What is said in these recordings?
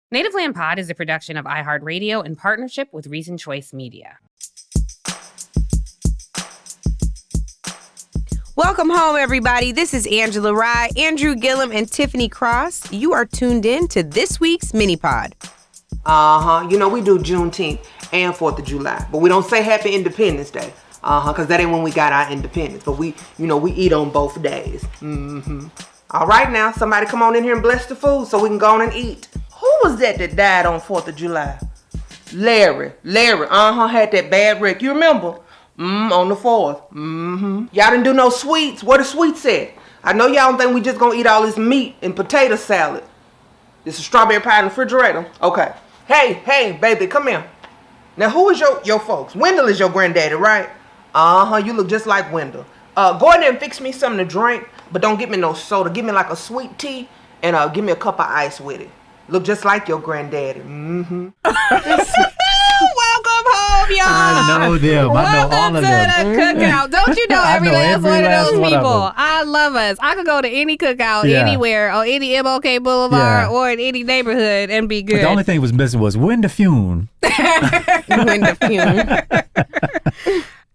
Native Land Pod is a production of iHeart Radio in partnership with Reason Choice Media. Welcome home, everybody. This is Angela Rye, Andrew Gillum, and Tiffany Cross. You are tuned in to this week's MiniPod. You know, we do Juneteenth and 4th of July, but we don't say Happy Independence Day. Because that ain't when we got our independence. But we eat on both days. All right, now, somebody come on in here and bless the food so we can go on and eat. Who was that died on 4th of July? Larry, had that bad wreck. You remember? On the 4th. Y'all didn't do no sweets. Where the sweets at? I know y'all don't think we just gonna eat all this meat and potato salad. This is strawberry pie in the refrigerator. Okay. Hey, baby, come here. Now, who is your folks? Wendell is your granddaddy, right? You look just like Wendell. Go in there and fix me something to drink, but don't give me no soda. Give me like a sweet tea and give me a cup of ice with it. Look just like your granddaddy. Welcome home, y'all. I know them. I know all of them. Welcome to the Cookout. Don't you know every last one of those people? I love us. I could go to any cookout anywhere on any MLK Boulevard or in any neighborhood and be good. But the only thing was missing was when the fume.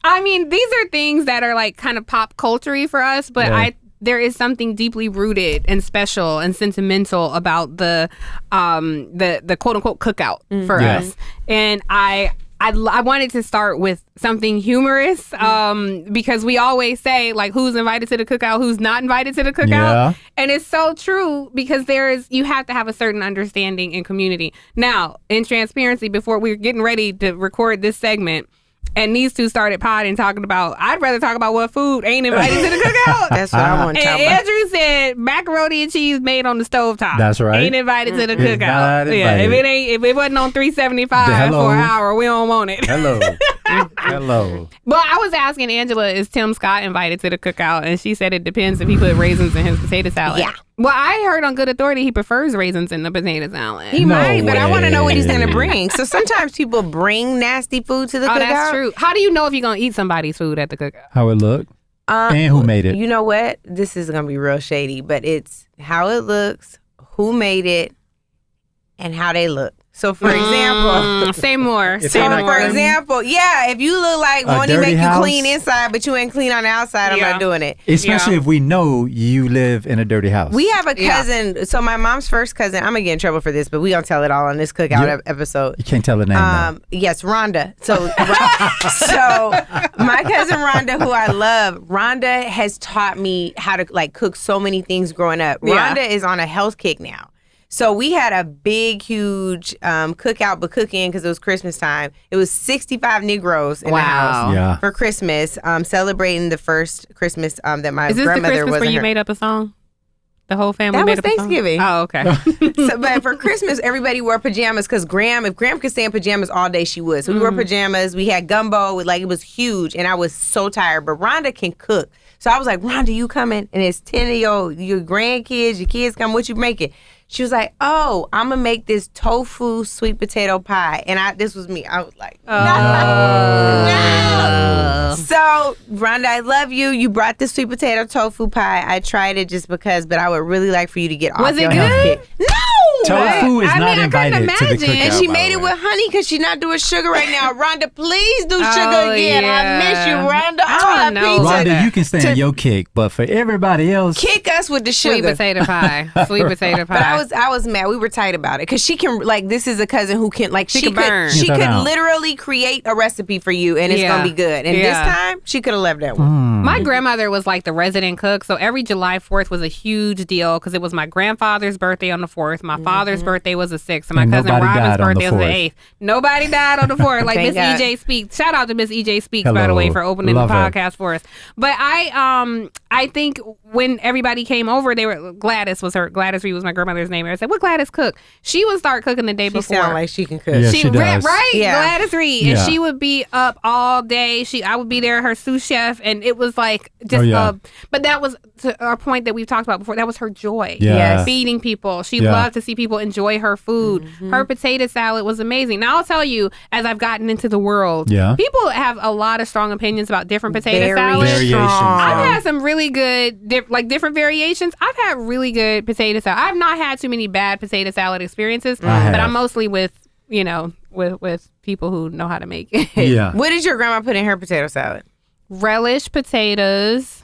I mean, these are things that are like kind of pop culture-y for us, but there is something deeply rooted and special and sentimental about the quote unquote cookout for us. And I wanted to start with something humorous because we always say like who's invited to the cookout, who's not invited to the cookout. Yeah. And it's so true because you have to have a certain understanding in community. Now, in transparency, before we were getting ready to record this segment, and these two started potting talking about, I'd rather talk about what food ain't invited to the cookout. That's what I want to talk about. And Andrew said macaroni and cheese made on the stovetop. That's right. Ain't invited to the cookout. Yeah, if it wasn't on $3.75 for an hour, we don't want it. Hello. Well, I was asking Angela, is Tim Scott invited to the cookout? And she said it depends if he put raisins in his potato salad. Yeah. Well, I heard on good authority he prefers raisins in the potato salad. He might, but I want to know what he's going to bring. So sometimes people bring nasty food to the cookout. Oh, that's true. How do you know if you're going to eat somebody's food at the cookout? How it look and who made it. You know what? This is going to be real shady, but it's how it looks, who made it, and how they look. So, for example... Say more. For example, if you look like won't make you clean inside, but you ain't clean on the outside, I'm not doing it. Especially if we know you live in a dirty house. We have a cousin. So, my mom's first cousin, I'm going to get in trouble for this, but we going to tell it all on this cookout episode. You can't tell the name now. Yes, Rhonda. So, my cousin Rhonda, who I love, Rhonda has taught me how to like cook so many things growing up. Rhonda is on a health kick now. So we had a big, huge cookout, but cooking because it was Christmas time. It was 65 Negroes in the house for Christmas, celebrating the first Christmas that my grandmother was. Is this the Christmas where you made up a song? The whole family made up a song? Thanksgiving. Oh, okay. But for Christmas, everybody wore pajamas because if Graham could stay in pajamas all day, she would. So we wore pajamas. We had gumbo. It was huge, and I was so tired. But Rhonda can cook. So I was like, Rhonda, you coming? And it's 10 of your grandkids, your kids come. What you making? She was like, oh, I'm going to make this tofu sweet potato pie. And this was me. I was like, no. So, Rhonda, I love you. You brought the sweet potato tofu pie. I tried it just because, but I would really like for you to get off your health kick. No! Tofu is not invited to the cookout. And she made it with honey because she's not doing sugar right now. Rhonda, please do sugar again. I miss you, Rhonda. Rhonda, you can stand your kick, but for everybody else, kick us with the sugar. Sweet potato pie. But I was mad. We were tight about it because she can this is a cousin who can she could literally create a recipe for you and it's gonna be good. And this time she could have left that one. My grandmother was like the resident cook, so every July 4th was a huge deal because it was my grandfather's birthday on the 4th. My father's birthday was the 6th, and my cousin Robin's birthday was the 8th. Nobody died on the 4th. Like Miss EJ Speaks. Shout out to Miss EJ Speaks, by the way, for opening the podcast for us. But I think when everybody came over, Gladys Reed was my grandmother's name. I said, what Gladys cook? She would start cooking the day before. She sound like she can cook. Yeah, she does. Right? Yeah. Gladys Reed. And she would be up all day. I would be there, her sous chef, and it was like just but that was to our point that we've talked about before. That was her joy. Yeah. Feeding people. She loved to see people people enjoy her food. Her potato salad was amazing. Now I'll tell you, as I've gotten into the world, people have a lot of strong opinions about different potato salads. I've had some really good, different variations. I've had really good potato salad. I've not had too many bad potato salad experiences, but I'm mostly with people who know how to make it. Yeah. What did your grandma put in her potato salad? Relish potatoes.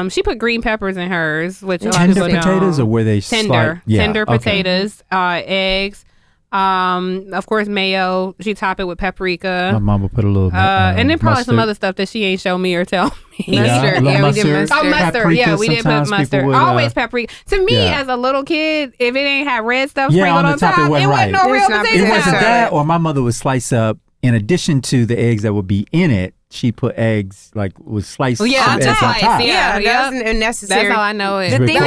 She put green peppers in hers, which tender potatoes, or were they tender potatoes, eggs. Of course, mayo. She top it with paprika. My mama put a little and then probably mustard. some other stuff that she ain't show me or tell me. Mustard. Yeah, we did mustard. Oh, mustard. Paprika, We did put mustard. would, Always paprika. To me, as a little kid, if it ain't had red stuff on sprinkled the on top, top, it wasn't right. no real It's not potato It wasn't salad. that, or my mother would slice up, in addition to the eggs that would be in it, she put eggs, would slice some eggs on top. Yeah, that's unnecessary. That's how I know it. The thing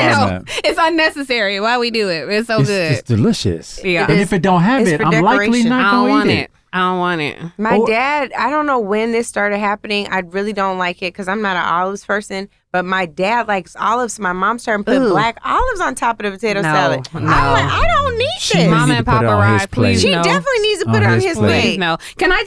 It's unnecessary. Why we do it? It's so good. It's delicious. Yeah. And if it don't have it, I'm likely decoration. not going to eat it. I don't want it. My dad, I don't know when this started happening. I really don't like it because I'm not an olives person. But my dad likes olives. My mom started putting black olives on top of the potato salad. No. I'm like, I don't need this. Mama and Papa Ride, please She no. definitely needs to put it on his plate. No. Can I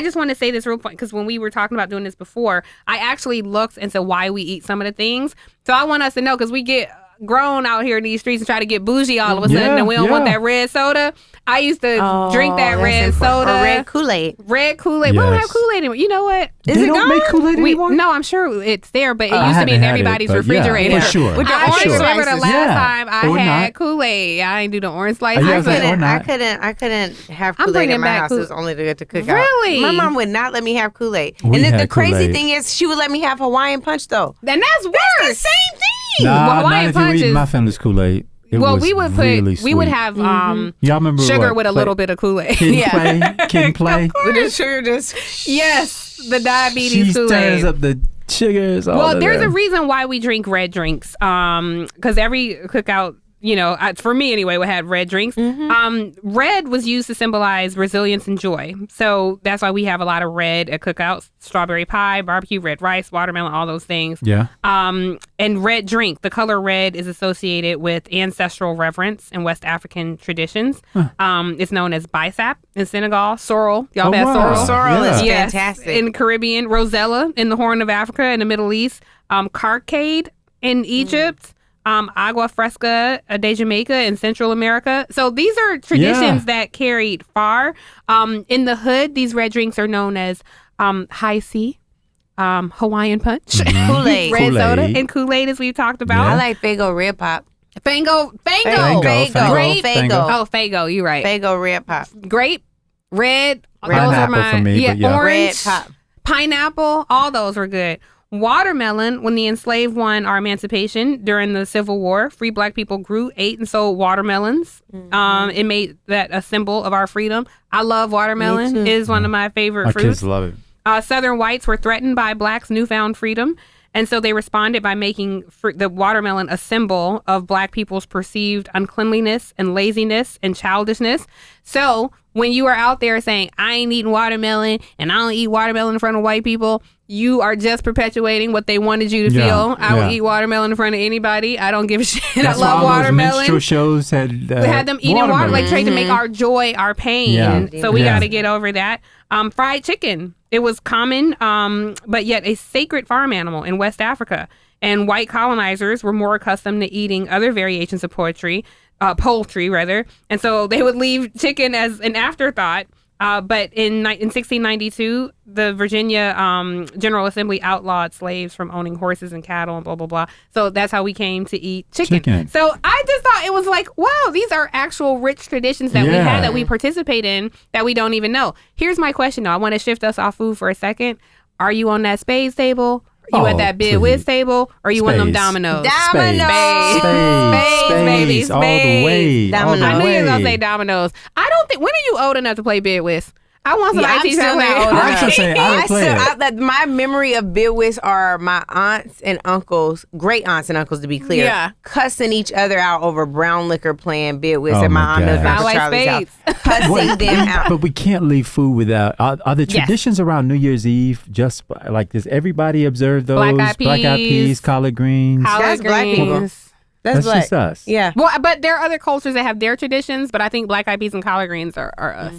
just want to say this real quick, because when we were talking about doing this before, I actually looked into why we eat some of the things. So I want us to know, because we get grown out here in these streets and try to get bougie all of a sudden, and we don't want that red soda. I used to drink that red soda. Or red Kool-Aid. Red Kool-Aid. We don't have Kool-Aid anymore. You know what? Is it gone? Make Kool-Aid anymore? No, I'm sure it's there, but it used to be in everybody's refrigerator. Yeah, for sure. With the I orange remember the slices. last time I Or had not. Kool-Aid. I didn't do the orange slices. Yeah, I couldn't have I'm Kool-Aid bringing in my back house. It was only to get to Cookout. Really? My mom would not let me have Kool-Aid. We And the had crazy Kool-Aid. thing is, she would let me have Hawaiian Punch, though. Then that's worse. That's the same thing. Nah, Hawaiian not if you Punch eat is- my family's Kool-Aid. It Well, was we would really we would sweet. have Y'all remember sugar what? with a little bit of Kool-Aid. Kid and play. With the sugar just... Yes, the diabetes She stirs Kool-Aid. up the sugars. All Well, of there's that. a reason why we drink red drinks. Because every cookout, for me anyway, we had red drinks. Red was used to symbolize resilience and joy. So that's why we have a lot of red at cookouts: strawberry pie, barbecue, red rice, watermelon, all those things. Yeah. And red drink, the color red is associated with ancestral reverence in West African traditions. It's known as bisap in Senegal, sorrel. Y'all had sorrel. Sorrel is Yes, fantastic. in the Caribbean, rosella in the Horn of Africa in the Middle East, carcade in Egypt, agua fresca de Jamaica in Central America. So these are traditions that carried far. In the hood, these red drinks are known as high C, Hawaiian Punch, Kool-Aid. red Kool-Aid. soda, and Kool-Aid, as we've talked about. I like Faygo Red Pop. Fango. Fango. Grape. Faygo. Oh, Faygo, you're right. Faygo Red Pop. Grape, red, those are Pineapple mine. for me, but yeah. Orange, Red Pop. pineapple, all those were good. Watermelon, when the enslaved won our emancipation during the Civil War, free black people grew, ate, and sold watermelons. It made that a symbol of our freedom. I love watermelon. It is one of my favorite My fruits. kids love it. Southern whites were threatened by blacks' newfound freedom. And so they responded by making the watermelon a symbol of black people's perceived uncleanliness and laziness and childishness. So when you are out there saying, I ain't eating watermelon and I don't eat watermelon in front of white people, you are just perpetuating what they wanted you to feel. I will eat watermelon in front of anybody. I don't give a shit. That's I love why all those watermelon. minstrel shows had We had them eating water, like trying to make our joy our pain. Yeah. So we Yeah. got to get over that. Fried chicken. It was common, but yet a sacred farm animal in West Africa. And white colonizers were more accustomed to eating other variations of poultry. And so they would leave chicken as an afterthought. But in 1692, the Virginia General Assembly outlawed slaves from owning horses and cattle and blah, blah, blah. So that's how we came to eat chicken. So I just thought it was like, wow, these are actual rich traditions that we had, that we participate in, that we don't even know. Here's my question, though. I want to shift us off food for a second. Are you on that spades table? You at that bid whiz table? Or you on them dominoes? Spades, baby. All the way. Dominoes. I knew you were going to say dominoes. I don't think, when are you old enough to play bid whiz? I want somebody to I'm teach me still how to not play. old I was enough. gonna say, I don't play it. My memory of bid whist are my aunts and uncles, great aunts and uncles to be clear, cussing each other out over brown liquor playing bid whist Oh at my my aunt Mills God. Uncle Sound like Charlie's house. spades. Cussing them out. But we can't leave food without. Are the traditions around New Year's Eve just like, does everybody observe those? Black-eyed Black-eyed peas, peas, collard greens. Collard That's black people. greens. That's black. just us. Yeah. Well, but there are other cultures that have their traditions, but I think black eyed peas and collard greens are us.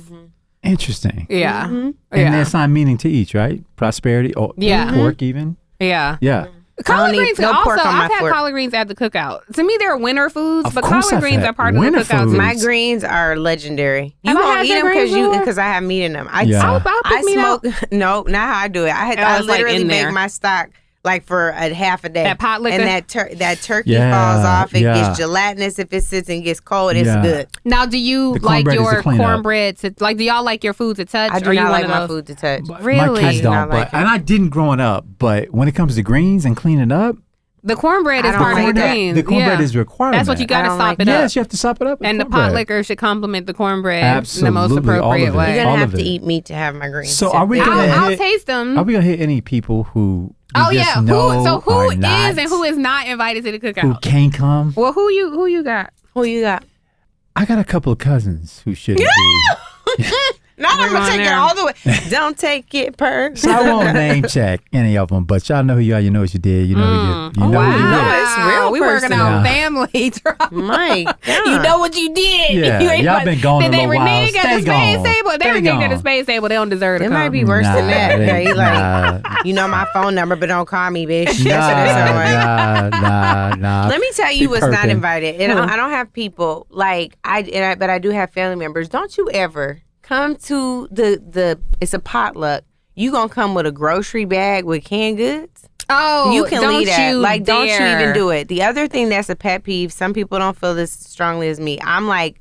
Interesting. Yeah. And they assign meaning to each, right? Prosperity or pork even. Yeah. Yeah. Collard greens no also, pork on my I've had fork. collard greens at the cookout. To me, they're winter foods, Of but course collard I've greens had are part of the winter cookout foods. too. My greens are legendary. You Have I gonna had eat your them greens before? because I have meat in them. Yeah. I'll pick meat out. No, not how I do it. I it's like literally in make there. my stock like for a half a day. That pot liquor? And that turkey Yeah, falls off. It yeah. gets gelatinous if it sits and gets cold. It's Yeah. good. Now, do you The like cornbread is your the cleanup. cornbread? Do y'all like your food to touch? I do or you not one like of my those- food to touch. Really? My kids I do don't, not like but and I didn't growing up. But when it comes to greens and cleaning up, The cornbread is I don't part of like the that. greens. the cornbread Yeah. is required. That's what you got I to don't sop like it Yes, up. you have to sop it up. with And the pot cornbread. liquor should complement the cornbread Absolutely, in the most all appropriate of it. way. You're All gonna of have to it. eat meat to have my greens. So are we If gonna they- I'll hit- taste them. Are we gonna hit any people who? Oh we yeah, just know who are is not, and who is not invited to the who cookout? can't come? Well, who you got? Who you got? I got a couple of cousins who shouldn't be. No, I'm We're gonna on take it there. all the way. Don't take it So I won't name check any of them, but y'all know who you are. You know what you did. You know who you know wow. who you No, did. it's real We working personal. on Yeah. family drama. My God. You know what you did. Yeah, You ain't y'all like- been gone Did a they little while. renege at Stay the space gone. table? They Stay reneged at the gone. space table. They don't deserve to It come. might be worse than that. it Okay, ain't- like, you know my phone number, but don't call me, bitch. That's what it sound like. Nah. Let me tell you Be what's not perking. invited. And I don't have people like but I do have family members. Don't you ever come to the it's a potluck. You gonna come with a grocery bag with canned goods? Oh, You can don't leave that. you Like, don't you dare. even do it. The other thing that's a pet peeve, some people don't feel this strongly as me. I'm like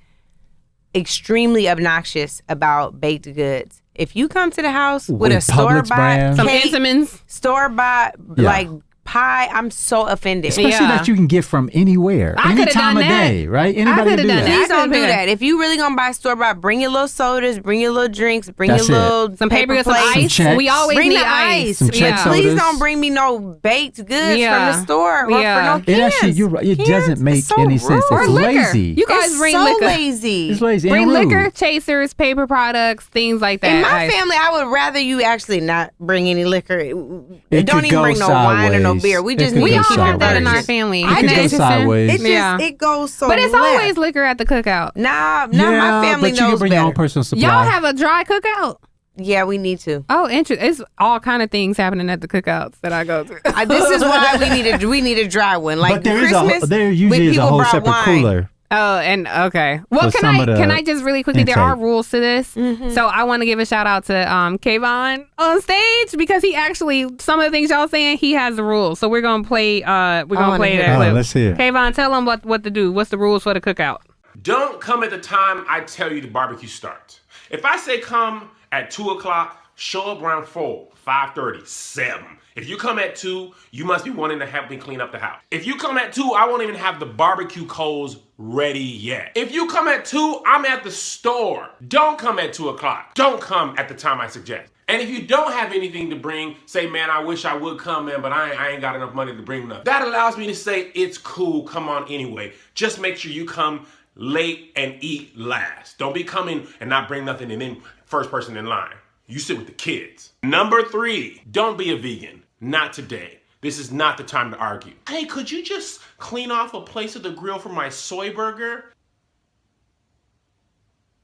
extremely obnoxious about baked goods. If you come to the house with a With Publix store-bought brand? Some cake, Entenmann's. store-bought Yeah. like pie, I'm so offended. Especially Yeah. that you can get from anywhere, I any coulda time done of that. day, right? I Anybody coulda can do done that. that. Please don't do pick. that. If you really gonna buy store bought, bring your little sodas, bring your little drinks, bring That's your it. little Some paper, some plates. ice. checks. We always Bring need the ice. Some check Yeah. sodas. Please don't bring me no baked goods Yeah. from the store or Yeah. for no It cans. actually, you're right. It Cans doesn't make is so any sense. rude. Or It's liquor. lazy. You guys It's bring so liquor. lazy. It's lazy. Bring and rude. liquor, chasers, paper products, things like that. In my Ice. family, I would rather you actually not bring any liquor. It Don't could even go bring no wine or no sideways. beer. We It just could need We to all go keep have it that in our virgin. family. It could go Connecticut. sideways. It just Yeah. it goes so. But it's left. always liquor at the cookout. Nah, Yeah, my family but you knows can bring better. your own personal supply. Y'all have a dry cookout? Yeah, we need to. Oh, interesting. It's all kind of things happening at the cookouts that I go to. This is why we need a dry one. Like but there Christmas, there usually when is a people whole brought separate wine. cooler. Oh, and okay. Well, For some of the can I just really quickly? There are intake. rules to this, so I want to give a shout out to Kayvon on stage because he actually some of the things y'all saying he has the rules. So we're gonna play. We're gonna wanna play hear that it. clip. Let's hear it. Kayvon, tell them what to do. What's the rules for the cookout? Don't come at the time I tell you the barbecue starts. If I say come at 2 o'clock, show up around 4, 5:30, 7. If you come at 2, you must be wanting to help me clean up the house. If you come at 2, I won't even have the barbecue coals ready yet. If you come at 2, I'm at the store. Don't come at 2 o'clock. Don't come at the time I suggest. And if you don't have anything to bring, say, man, I wish I would come, man, but I ain't got enough money to bring enough. That allows me to say, it's cool, come on anyway. Just make sure you come late and eat last. Don't be coming and not bring nothing and then first person in line. You sit with the kids. Number 3, don't be a vegan. Not today. This is not the time to argue. Hey, could you just clean off a place of the grill for my soy burger?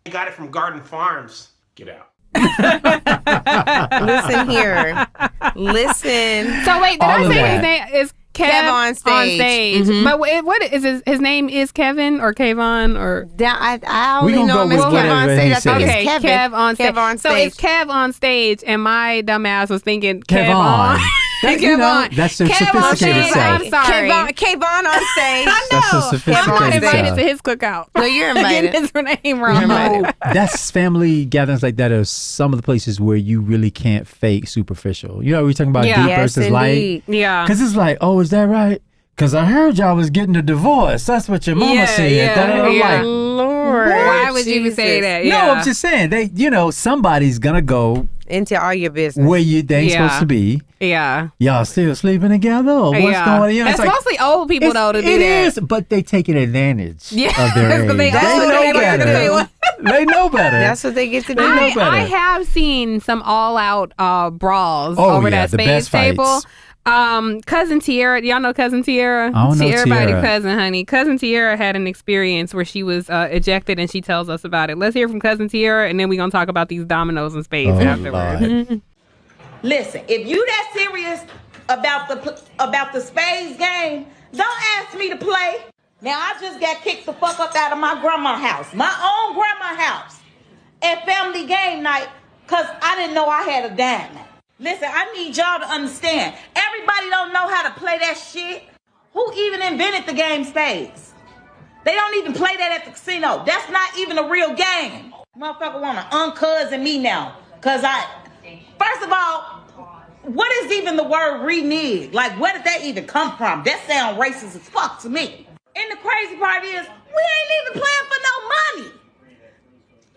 I got it from Garden Farms. Get out. Listen here. Listen. So wait, did All I of say that. his name is Kev on stage. But what is his name is Kevin or Kayvon or I We only gonna know him go as with Kev on whatever stage. he I think says. okay, it's Kevin. Kev on stage. Kev on So stage. it's Kev on stage, and my dumbass was thinking Kev Kevon. on. That, you Kev know, on. that's a Kev on sophisticated stage. side. I'm sorry. Kayvon on stage. I That's a know. sophisticated I'm not invited side. to his cookout. No, you're Getting invited. his name wrong. You're invited. That's family gatherings like that are some of the places where you really can't fake superficial. You know, we're talking about Yeah. deep Yes, versus indeed. light. Yeah. Because it's like, oh, is that right? Because I heard y'all was getting a divorce. That's what your mama Yeah, said. yeah, Da-da-da. I'm yeah. like, Lord. Why would you say that? no, I'm just saying. Somebody's going to go Into all your business. where they ain't Yeah. supposed to be. Yeah. Y'all still sleeping together? Or what's Yeah. going on? You know, It's it's like, mostly old people though to do it that. is, but they taking advantage Yeah. of their age. Because they That's old what and they they like to say do. what- They know better. That's what they get to do. know better. I have seen some all-out brawls Oh, over yeah, that the space best table. fights. Cousin Tiara, y'all know Cousin Tiara? I don't know everybody Tiara. cousin, honey. Cousin Tiara had an experience where she was ejected, and she tells us about it. Let's hear from Cousin Tiara, and then we're gonna talk about these dominoes and spades afterwards. Lord. Listen, if you that serious about the spades game, don't ask me to play. Now I just got kicked the fuck up out of my grandma's house, my own grandma's house, at family game night, cause I didn't know I had a diamond. Listen, I need y'all to understand. Everybody don't know how to play that shit. Who even invented the game spades? They don't even play that at the casino. That's not even a real game. Motherfucker wanna uncousin me now. Cause first of all, what is even the word renege? Like, where did that even come from? That sound racist as fuck to me. And the crazy part is, we ain't even playing for no money.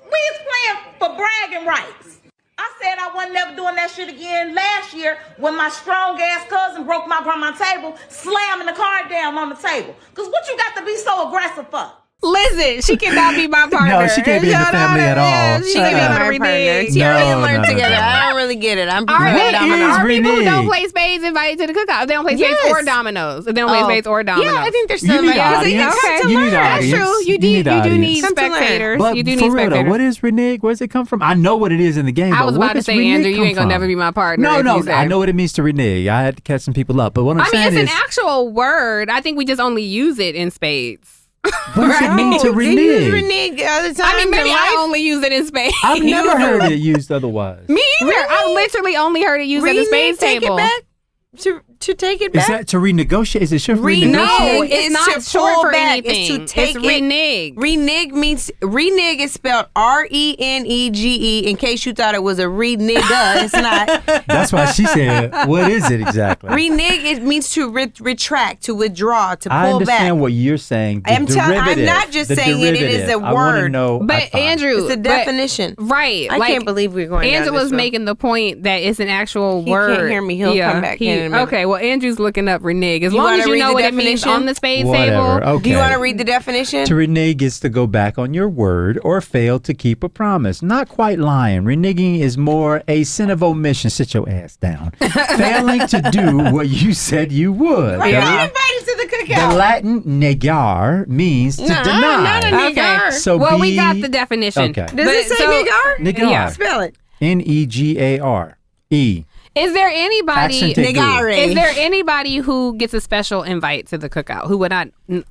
We is playing for bragging rights. I said I wasn't never doing that shit again last year when my strong ass cousin broke my grandma's table, slamming the card down on the table. Cause what you got to be so aggressive for? Listen, she cannot be my partner. No, she can't be in the family at all. She Shut can be up. my partner. Renege. Tiara and No, Learn no, together. no. I don't really get it. I'm All right, prepared dominoes. is are people who renege? don't play spades invited to the cookout? They don't play spades Yes. or dominoes. They don't play spades or dominoes. Yeah, I think there's You some need like an that. audience. Okay. You need an That's audience. true. You You do need an need audience. Come to learn. spectators. But You do for need real though, spectators. what is renege? Where's it come from? I know what it is in the game. I but was where about to does say, renege Andrew, you come ain't gonna from? never be my partner. No, if no, you say. I know what it means to renege. I had to catch some people up. But what I'm I mean, saying it's is, an actual word. I think we just only use it in spades. what does it mean to They use renege? renege all the time. I mean, maybe in I life. only use it in spades. I've never heard it used otherwise. Me either. I've literally only heard it used at the Renege, spades take table. it back. To take it Is back. that to renegotiate? Is it short for Renege. No, renegotiate? it's It's not to short pull for back. It's anything. to take it's it- renege. Renege is spelled RENEGE. In case you thought it was a renege, it's not. That's why she said, what is it exactly? Renege, it means to retract, to withdraw, to pull I understand back. what you're saying. The I'm derivative, not just the saying it is derivative. a I want to word. know. But fine. Andrew, It's a but- definition. right? I like, can't believe we're going down Angela's this road. making the point that it's an actual He word. can't hear me. He'll come back in a minute. Okay, well, Andrew's looking up renege. As You long wanna as you read know the what it means definition? on the spades Whatever. table. Okay. Do you want to read the definition? To renege is to go back on your word or fail to keep a promise. Not quite lying. Reneging is more a sin of omission. Sit your ass down. Failing to do what you said you would. Right, Yeah. get invited to the The cookout. Latin negar means to Nuh-uh, deny. not a Okay. negar. So well, we be- got the definition. Okay. Does But it say so- negar? Negar. Yeah. Spell it. Negar. E. Is there anybody? Accent aigu. Negare. Is there anybody who gets a special invite to the cookout who would not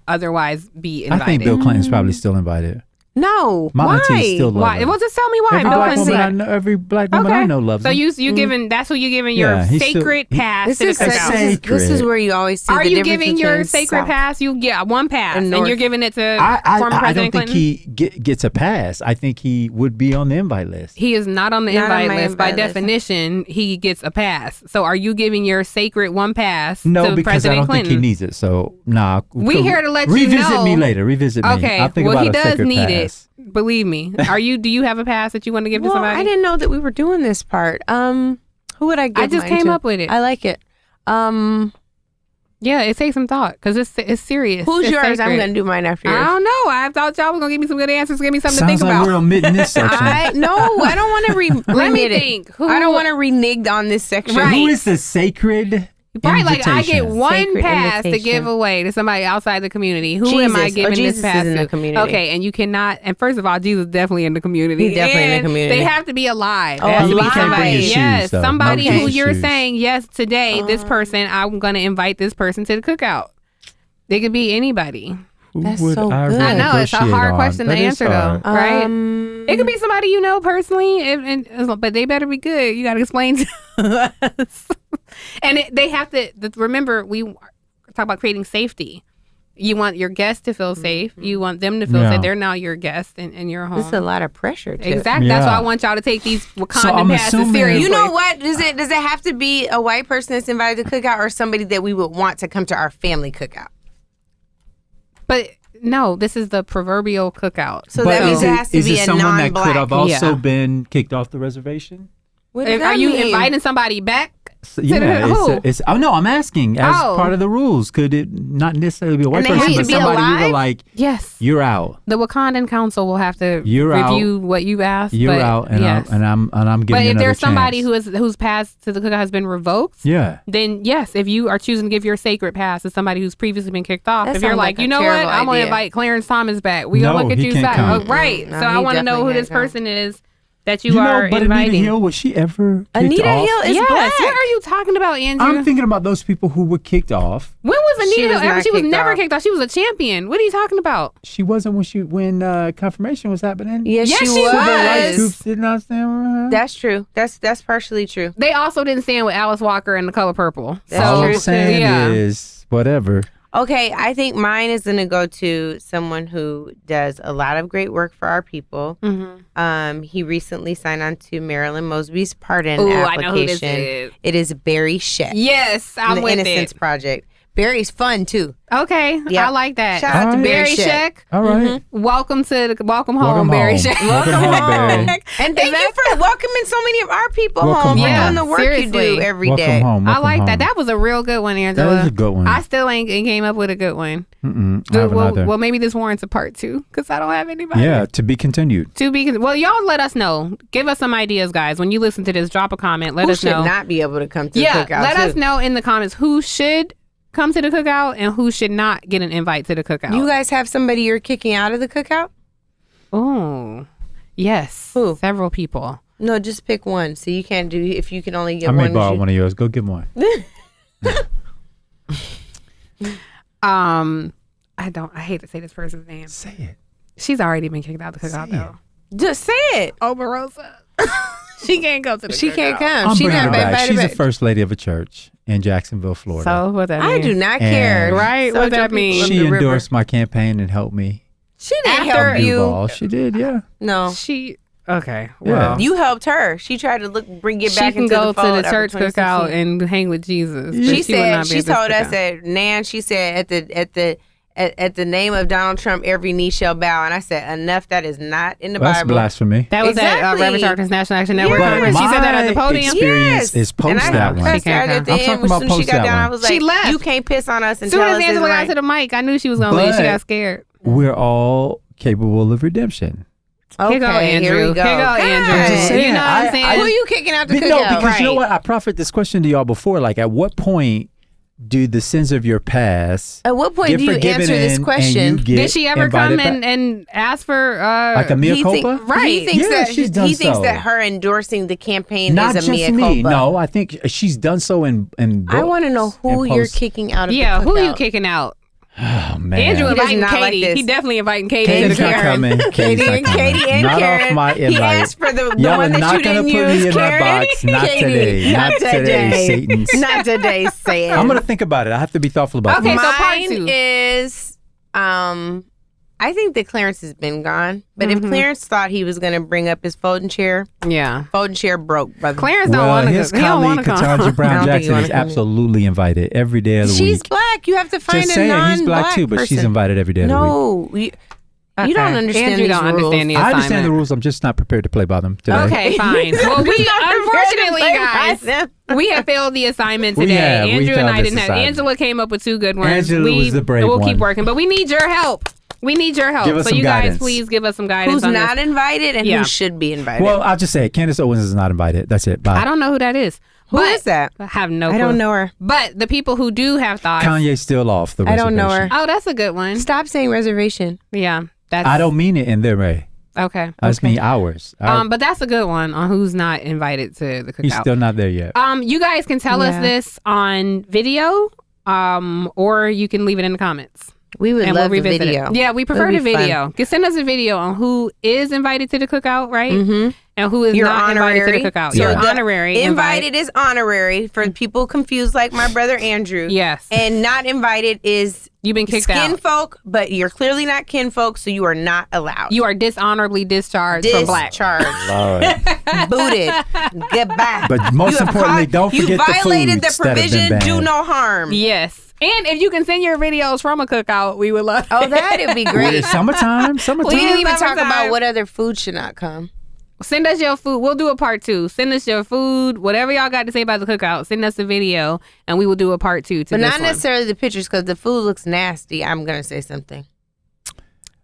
otherwise be invited? I think Bill Clinton's probably still invited. No. My Why? auntie still loves Why? him. Well, just tell me why. Every Bill black Clinton's woman I like- know, every black woman I know loves So him. you giving that's who you giving your Yeah, he's still- sacred pass This to the is, cookout. sacred. this is where you always see Are the you difference giving your between sacred South. pass? You get one pass, And and North. you're giving it to I former don't President think Clinton. he gets a pass. I think he would be on the invite list. He is not on the Not on invite my list. By invite list. definition, he gets a pass. So are you giving your sacred one pass No, to because President I don't Clinton? think he needs it. So, nah. We here to let you Revisit know. me later. Revisit me. Okay, I'll think well, about he a does sacred need pass. it. Believe me. Do you have a pass that you want to give to Well, somebody? I didn't know that we were doing this part. Who would I give I just mine came to? up with it. I like it. Yeah, it takes some thought because it's serious. Who's It's yours? I'm sacred. going to do mine after yours. I don't know. I thought y'all was gonna give me some good answers. Give me something Sounds to think like about. we're omitting this section. I don't want to Let me renege it. think. I don't want to renege on this section. Right. Who is the sacred Right, like I get invitation? one Sacred pass to invitation. give away to somebody outside the community. Who am I Jesus. giving Jesus this pass is in to? the community. Okay, and you cannot. And first of all, Jesus is definitely in the community. He's definitely in the And community. They have to be alive. Oh, There has to be alive. somebody. Can't bring his Yes, shoes, though. somebody No who Jesus you're shoes. saying yes today. This person, I'm going to invite this person to the cookout. They could be anybody. Who That's would so I good. I know it's a renegotiate hard on? question to That is answer hard. though, right? It could be somebody you know personally, but they better be good. You got to explain to us. And they have to remember. We talk about creating safety. You want your guests to feel safe. You want them to feel Yeah. safe. They're now your guests in your home. This is a lot of pressure. Too. Exactly. That's Yeah. why I want y'all to take these So I'm Wakandan passes assuming- seriously. You know what? Does it have to be a white person that's invited to cookout or somebody that we would want to come to our family cookout? But no, this is the proverbial cookout. So But that means is it it- has to is be it a someone that non-black. could have also Yeah. been kicked off the reservation? What does Are that you mean? inviting somebody back Who? Oh no, I'm asking as Oh. part of the rules. Could it not necessarily be a white And they person, have but to be somebody you were alive? like, Yes. you're out. The Wakandan Council will have to You're review what you asked. You're but out, and yes. I'm giving But you if another there's somebody chance. whose pass to the cookout has been revoked, Yeah. then yes, if you are choosing to give your sacred pass to somebody who's previously been kicked off, That if you're sounds like, like a you know what, terrible I'm gonna idea. invite Clarence Thomas back. We No, gonna look at he you can't side. come. Oh, right. No, So I he want to know definitely who can't this come. person is that you are but inviting. Anita Hill, was she ever kicked Anita off? Hill is Yes. black. What are you talking about, Andrew? I'm thinking about those people who were kicked off. when was She Anita was Hill? not She was kicked never off. kicked off. She was a champion. What are you talking about? She wasn't when confirmation was happening. Yes, Yes, she she was. was. Scoops did not stand with her. That's true. That's partially true. They also didn't stand with Alice Walker and The Color Purple. That's All true, I'm saying yeah. is whatever. Okay, I think mine is going to go to someone who does a lot of great work for our people. Mm-hmm. He recently signed on to Marilyn Mosby's pardon Ooh, application. I know who this is. It is Barry Sheck. Yes, I'm the with Innocence it. Project. Barry's fun too. Okay, Yeah. I like that. Shout out to Barry Barry Sheck. Sheck. All right. Welcome Welcome home, Barry home. Sheck. Welcome home, Barry. And thank you for welcoming so many of our people Welcome home home. and Yeah, doing the work you seriously. do every Welcome day. home. I Welcome like home. that. That was a real good one, Angela. That was a good one. I still ain't came up with a good one. I have another. Well, maybe this warrants a part 2 because I don't have anybody. Yeah, to be continued. Well, y'all let us know. Give us some ideas, guys. When you listen to this, drop a comment. Let Who us should know. not be able to come to Yeah, the cookout let too. us know in the comments who should come to the cookout and who should not get an invite to the cookout. You guys have somebody you're kicking out of the cookout? Oh, yes. Who? Several people. No, just pick one. So you can't do if you can only get I may one. borrow one of yours. Go get one. I hate to say this person's name. Say it. She's already been kicked out of the cookout, Say though. Just say it. Omarosa. She can't go to the She cookout. can't come. I'm She's bringing her not back. invited She's back. the first lady of a church in Jacksonville, Florida. So what that I mean? do not And- care. Right? What that mean? She the river. endorsed my campaign and helped me. She didn't After help you. Duval. She did, yeah. No, Okay. Yeah. Well, you helped her. She tried to bring it she back can into go the to fold the after church 2016. cookout and hang with Jesus. but She would said not be she at this told us cookout. that Nan. She said at the name of Donald Trump, every knee shall bow. And I said, enough. That is not in the Well, that's Bible. blasphemy. That was at Exactly. Reverend Darkness National Action Network Yes. conference. She said that at the My podium. experience is post and I that one. pressed her at the I'm end. talking As about soon as she post got that down, I one. was like, She left. you can't piss on us and As soon tell as us Angela it's got right. to the mic, I knew she was going to leave. She But- got scared. We're all capable of redemption. Okay, Here go Andrew. here we go. Here go Andrew. God. Just saying, You know what I'm I- saying? Who are you kicking out the No, cookout? because you know Right. what? I proffered this question to y'all before. Like, at what point do the sins of your past At what point get do you forgiven answer this and question? you get Did she ever invited come back? and ask for like a mea He culpa? Right. He thinks Yeah, that she's done he thinks so. that her endorsing the campaign Not is a just mea culpa. me. No, I think she's done so in I want to know books who and you're posts. kicking out of Yeah, the who are you cookout. kicking out? Oh man, Andrew He does inviting not like Katie. this. He definitely inviting Katie to Katie's the not cookout. coming. Katie Katie's and not coming. Katie and Not Karen. off my He invite. asked for the Y'all one are that not you gonna didn't put me use, in Karen. that box. Not Katie. today. Not today, Satan's. Not today, Satan. I'm gonna think about it. I have to be thoughtful about Okay, this. so part Mine 2. is I think that Clarence has been gone. But if Clarence thought he was going to bring up his folding chair broke, brother. Clarence don't Well, want to his go. He don't want colleague to come. Ketanji I Brown don't think he Jackson wanna is come in. absolutely invited every day of the She's week. black. You have to find Just a saying, non-black he's black too, but she's person. invited every day of the week. No, you don't understand Andrew these don't rules. understand the I assignment. understand the rules. I'm just not prepared to play by them today. Okay, fine. Well, we unfortunately, guys, guys. we have failed the assignment We today. have. We Andrew and failed I this didn't have. assignment. Angela came up with 2 good ones. Angela was the brave We'll keep one. working, but we need your help. We need your help. Give us So some you guys, guidance. please give us some guidance. Who's on not this. invited and Yeah. who should be invited? Well, I'll just say it. Candace Owens is not invited. That's it. Bye. I don't know who that is. Who is that? I have no. I clue. don't know her. But the people who do have thoughts. Kanye's still off the I don't know reservation. her. Oh, that's a good one. Stop saying reservation. Yeah, that's. I don't mean it in their way. Okay. I just mean ours. But that's a good one on who's not invited to the He's cookout. still not there yet. You guys can tell us Yeah. this on video, or you can leave it in the comments. We would And love we'll the revisit video. it. Yeah, we prefer It'll the be video. Can send us a video on who is invited to the cookout, right? Mm-hmm. And who is You're not honorary. invited to the cookout. So You're the honorary. Invited is honorary for people confused like my brother Andrew. Yes. And not invited is You've been kicked out. kinfolk, but you're clearly not kinfolk, so you are not allowed. You are dishonorably discharged from black. Discharged. Lord. Booted. Goodbye. But most You have importantly, don't forget you the violated foods the that have been provision. Do banned. no harm. Yes. And if you can send your videos from a cookout, we would love Oh, it. that'd be great. It's summertime. We Summertime. didn't even talk Summertime. about what other food should not come. Send us your food. We'll do a part 2. Send us your food. Whatever y'all got to say about the cookout, send us a video, and we will do a part 2 to But this not one. necessarily the pictures, because the food looks nasty. I'm going to say something.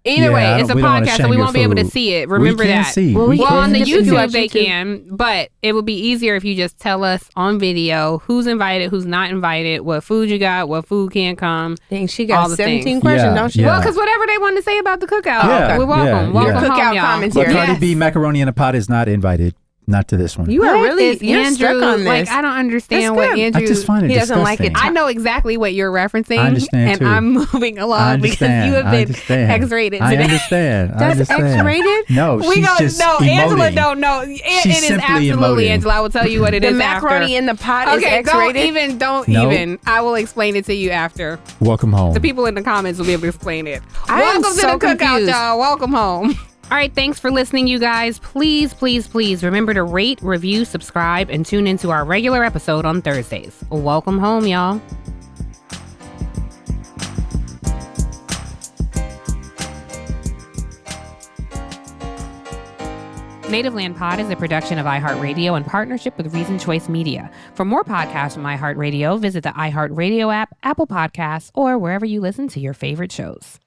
Either way, it's a we don't wanna podcast, so shame we your won't be able to food. see it. Remember we can that. See. Well, we we Well, can on the see. YouTube they YouTube. can, but it would be easier if you just tell us on video who's invited, who's not invited, what food you got, what food can't come. Dang, she All got the 17 things. questions, Yeah, don't she? yeah. Well, because whatever they want to say about the cookout, Yeah, we're welcome. yeah, Welcome yeah. home, Cookout y'all. commentary. But Cardi Yes. B macaroni in a pot is not invited. Not to this one. You are What really is you're Andrew, stuck on this. Like, I don't understand That's what good. Andrew. I just find it He doesn't like it. disgusting. I know exactly what you're referencing, I understand, and too. I'm moving I along because understand. you have I been understand. X-rated I today. understand. I That's understand. X-rated? No, We she's don't just know. Angela emoting. don't know. She's It is simply absolutely emoting. Angela. I will tell you what it The is macaroni after. in the pot is Okay, X-rated? don't No. even. I will explain it to you after. Welcome home. The people in the comments will be able to explain it. I am Welcome to so the cookout, confused. y'all. Welcome home. All right, thanks for listening, you guys. Please, please, please remember to rate, review, subscribe, and tune into our regular episode on Thursdays. Welcome home, y'all. Native Land Pod is a production of iHeartRadio in partnership with Reason Choice Media. For more podcasts from iHeartRadio, visit the iHeartRadio app, Apple Podcasts, or wherever you listen to your favorite shows.